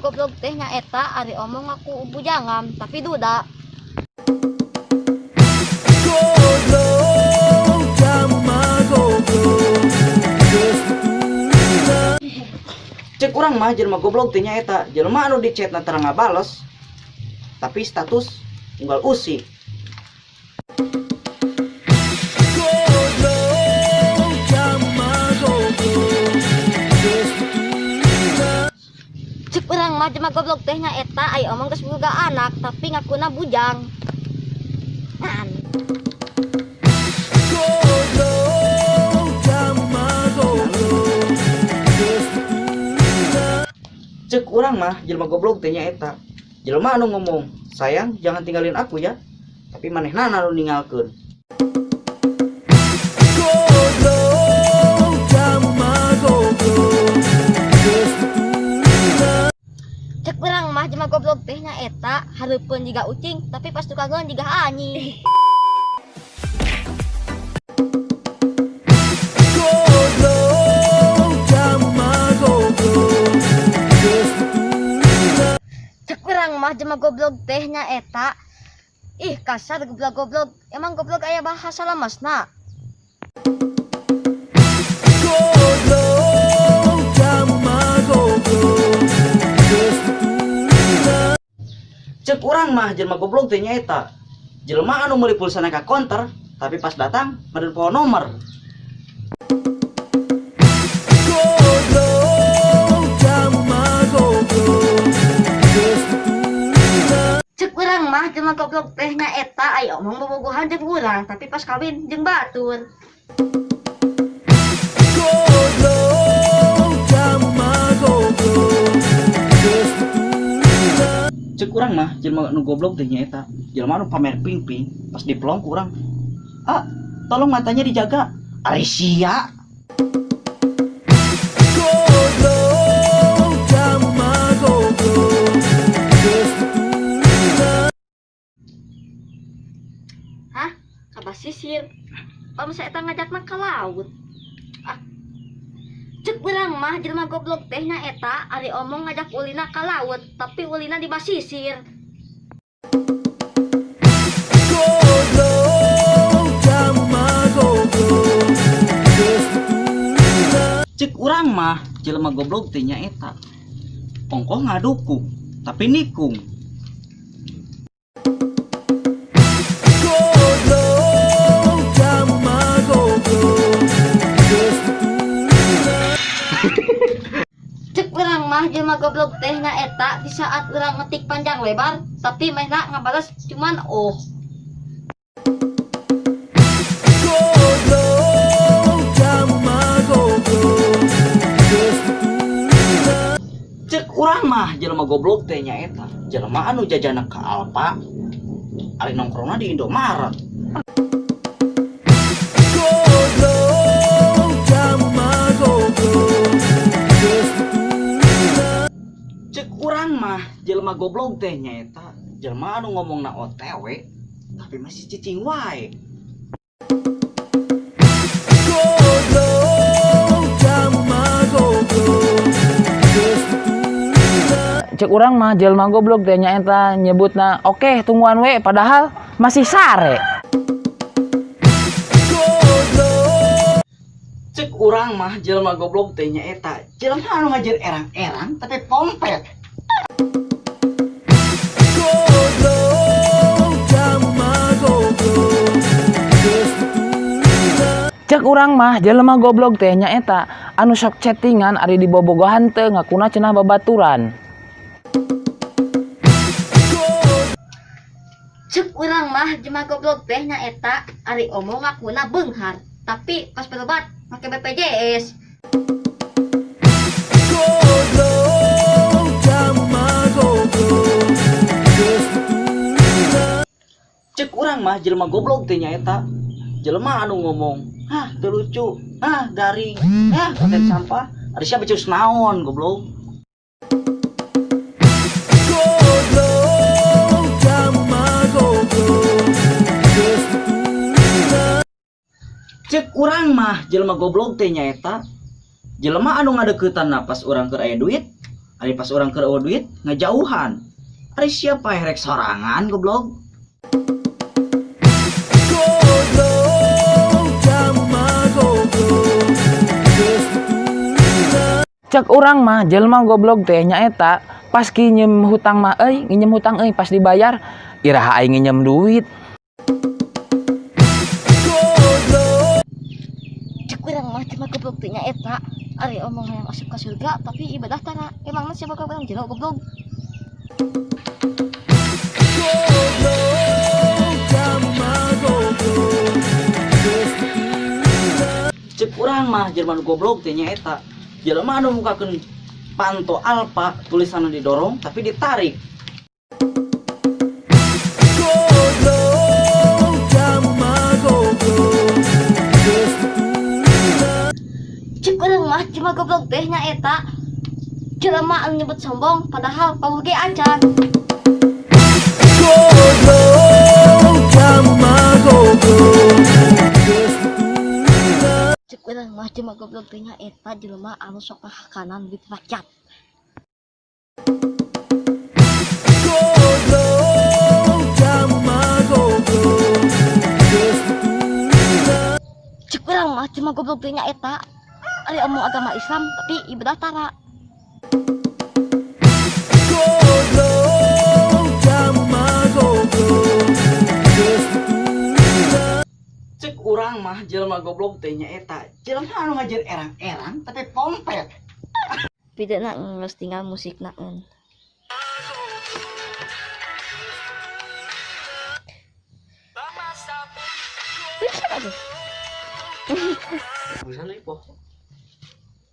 goblok teh nyaeta ari omong aku bujangam tapi duda. Cek urang mah jelema goblok teh nyaeta jelema anu di chatna terang ngabales tapi status unggal usi. Cek urang mah jelema goblok teh nyaeta aya omong geus boga anak tapi ngakuna bujang. Nan. Cek urang mah jelema goblok teh nyaeta jelema anu ngomong, "Sayang, jangan tinggalin aku ya." Tapi manehna anu ninggalkeun. Cek urang mah jelema goblok teh nyaeta hareupeun jiga ucing tapi pas tukangeun jiga anjing. Cek urang mah jelema goblok teh nyaeta ih kasar goblok-goblok. Emang goblok aya bahasa lemesna? Cek urang mah jelema goblok teh nyaeta jelema anu meuli pulsana ka konter tapi pas datang meureun poho nomor. Cek urang mah jelema goblok teh nyaeta aya omong bobogohan jeung urang tapi pas kawin jeung batur. Cek urang mah jelema anu goblok teh nyaeta jelema anu pamer ping-ping pas dipelong ku urang. "Ah, tolong matanya dijaga." Ari sia. Hah? Ka sisir. Pamsa eta ngajakna ka laut. Ah. Cek urang mah jelema goblok teh nyaeta ari omong ngajak ulina ka laut tapi ulina di basisir. Cek urang mah jelema goblok teh nyaeta ongkoh ngaduku tapi nikung. Cek urang mah jelema goblok teh nyaeta di saat urang ngetik panjang lebar tapi mainna ngabales cuman oh. Cek urang mah jelema goblok teh nyaeta jelema anu jajana ka Alfa ari nongkrongna di Indomaret. Cek urang mah jelema goblok teh nyaeta jelema anu ngomongna OTW tapi masih cicing wae. Cek urang mah jelema goblok teh nyaeta nyebutna oke tungguan we padahal masih sare. Cek urang mah jelema goblok teh nyaeta jelema anu ngajer erang-erang tapi pompet. Cek urang mah jelema goblok teh nyaeta anu sok chattingan ari di bobogohan teu ngakuna cenah babaturan. Cek urang mah jelema goblok teh nyaeta ari omong ngakuna beunghar tapi pas berobat make BPJS. Cek urang mah jelema goblok teh nyaeta jelema anu ngomong, "Hah, teu lucu. Ah, garing. Ah, konten sampah." Ada siapa becus naon goblok? Cek urang mah jelema goblok teh nyaeta jelema anu ngadeukeutana pas urang keur aya duit Ari pas orang keur eueuh duit ngajauhan. Ari siapa yang rek sorangan goblok? Cek urang mah jelema goblok teh nyaeta pas nginjem hutang mah nginjem hutang pas dibayar iraha aing nginjem duit. Cek urang mah jelema goblok teh nyaeta ari omong hayang asup ka surga tapi ibadah tara. Emangna siapa goblok jero goblok? Cek urang mah jelema nu goblok teh nyaeta jelema anu mukakeun panto alpa tulisanna didorong tapi ditarik. Cek urang mah jelema goblok teh nyaeta jelema anu nyebut sombong padahal pauh ge acan. Cek urang mah jelema goblok teh nyaeta jelema anu sok ngahakanan duit rakyat. Cek urang mah jelema goblok teh nyaeta ari omong agama Islam tapi ibadah tara. Cek urang mah jelema goblok teh nyaeta jelema anu ngajer erang-erang tapi pompet. Pidana geus tinggal musikna eun. Aduh. Bisa deui poh.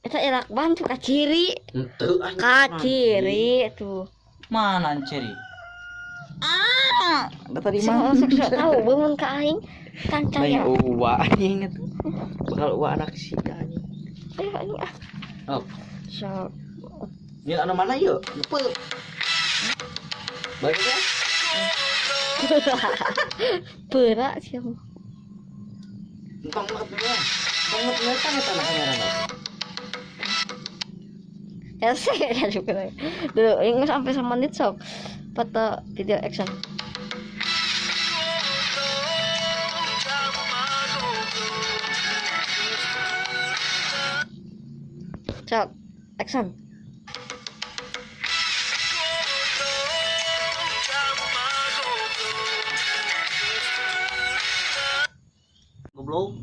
Eta erak bantu ka ciri. Henteu Ka ciri tuh. Mana ceri? Da tadi Sok tahu bangun ka aing kan Lain caya. uwa anjing itu. Bakal uwa anak si anjing. Ayo anjing ah. Oh, Sok. ini anu mana yuk? Lupa. Bagi ya? Beura siapa? Entong banget ya. Banget kan eta na kamera. Ya saya ya juga. Dulu ingat sampai semenit sok. Foto video action. Sok action. Goblok.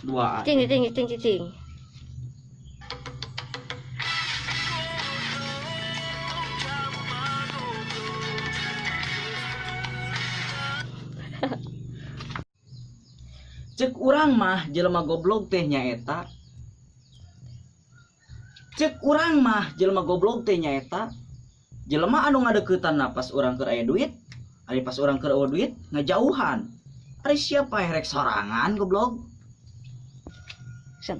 Dua. Cing cing cing cing cing. Cek urang mah jelema goblok teh nyaeta. Cek urang mah jelema goblok teh nyaeta jelema anu ngadeukeutana pas urang keur aya duit, ari pas urang keur eueuh duit ngajauhan. Ari siapa yang rek sorangan goblok? Sen.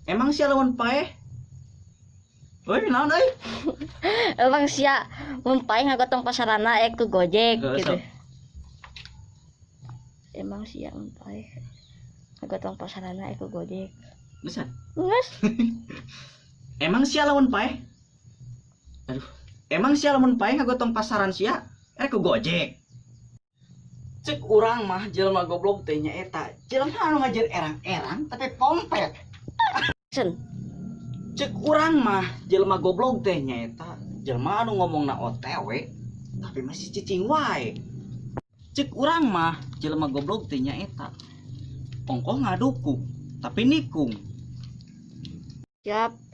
Emang sia lawan paeh? Woi, naon euy? Emang sia mun paeh ngagotong pasarana ku Gojek Gak gitu. usah. Emang sia mun paeh ngagotong pasarana ku Gojek. Bisa. Geus. Emang sia lawan paeh? Aduh. Emang sia lamun paeh ngagotong pasaran sia rek ku Gojek. Cek urang mah jelema goblok teh nyaeta jelema anu ngajer erang-erang tapi pompet. Sen. Cek urang mah jelema goblok teh nyaeta jelema anu ngomongna OTW tapi masih cicing wae. Cek urang mah jelema goblok teh nyaeta ongkoh ngaduku tapi nikung. Siap.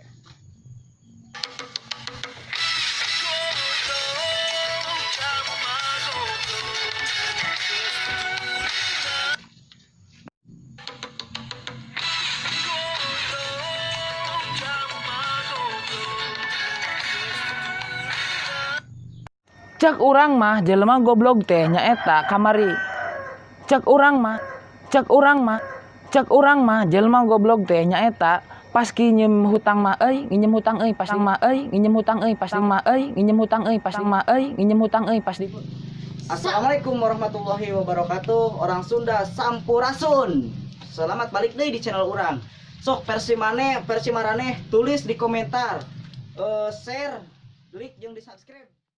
Cek urang mah jelema goblok teh nyaeta kamari. Cek urang mah jelema goblok teh nyaeta pas nginjem hutang mah nginjem hutang pas mah nginjem hutang pas mah nginjem hutang pas mah nginjem hutang pas di. Assalamualaikum warahmatullahi wabarakatuh. Orang Sunda sampurasun. Selamat balik deui di channel urang. Sok versi marane tulis di komentar. Share, like jeung di subscribe.